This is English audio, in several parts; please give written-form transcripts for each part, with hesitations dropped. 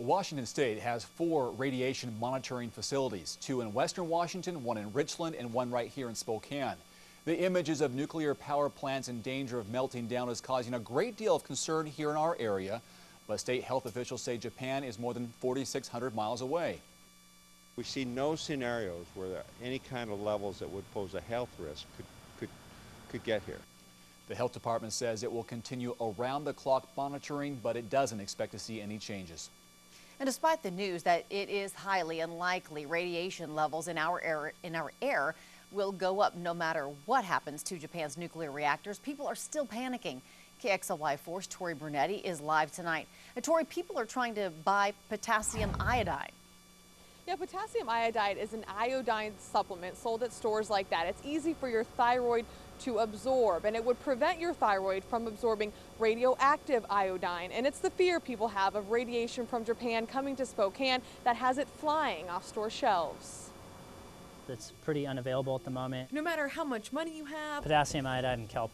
Washington State has 4 radiation monitoring facilities, 2 in western Washington, 1 in Richland, and 1 right here in Spokane. The images of nuclear power plants in danger of melting down is causing a great deal of concern here in our area, but state health officials say Japan is more than 4,600 miles away. We see no scenarios where any kind of levels that would pose a health risk could get here. The health department says it will continue around-the-clock monitoring, but it doesn't expect to see any changes. And despite the news that it is highly unlikely radiation levels in our air will go up no matter what happens to Japan's nuclear reactors, people are still panicking. KXLY4's Tori Brunetti is live tonight. Tori, people are trying to buy potassium iodide. Yeah, potassium iodide is an iodine supplement sold at stores like that. It's easy for your thyroid to absorb, and it would prevent your thyroid from absorbing radioactive iodine. And it's the fear people have of radiation from Japan coming to Spokane that has it flying off store shelves. It's pretty unavailable at the moment. No matter how much money you have, Potassium iodide and kelp,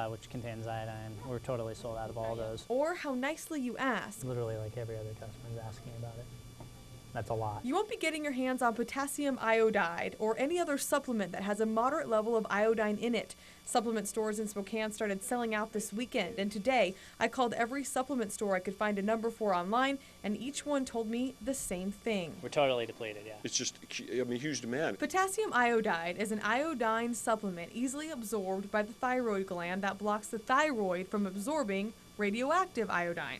which contains iodine, we're totally sold out of all those. or how nicely you ask. Literally like every other customer is asking about it. That's a lot. You won't be getting your hands on potassium iodide or any other supplement that has a moderate level of iodine in it. Supplement stores in Spokane started selling out this weekend, and today I called every supplement store I could find a number for online, and each one told me the same thing. We're totally depleted, yeah. It's just, huge demand. Potassium iodide is an iodine supplement easily absorbed by the thyroid gland that blocks the thyroid from absorbing radioactive iodine.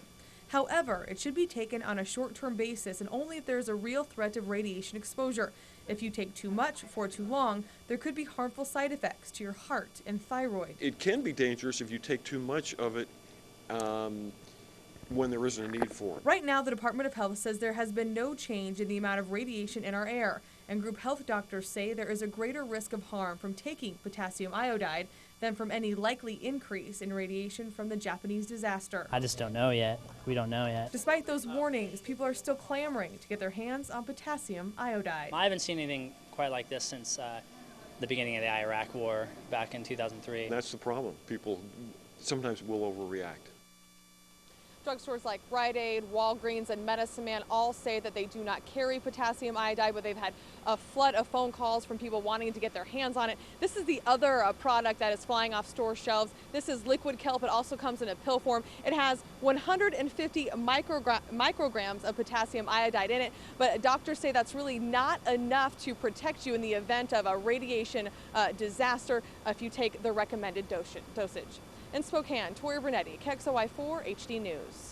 However, it should be taken on a short-term basis and only if there is a real threat of radiation exposure. If you take too much for too long, there could be harmful side effects to your heart and thyroid. It can be dangerous if you take too much of it when there isn't a need for it. Right now, the Department of Health says there has been no change in the amount of radiation in our air, and group health doctors say there is a greater risk of harm from taking potassium iodide than from any likely increase in radiation from the Japanese disaster. I just don't know yet. We don't know yet. Despite those warnings, people are still clamoring to get their hands on potassium iodide. I haven't seen anything quite like this since the beginning of the Iraq War back in 2003. That's the problem. People sometimes will overreact. Drugstores like Rite Aid, Walgreens, and Medicine Man all say that they do not carry potassium iodide, but they've had a flood of phone calls from people wanting to get their hands on it. This is the other product that is flying off store shelves. This is liquid kelp. It also comes in a pill form. It has 150 micrograms of potassium iodide in it, but doctors say that's really not enough to protect you in the event of a radiation disaster if you take the recommended dosage. In Spokane, Tori Brunetti, KXLY4 HD News.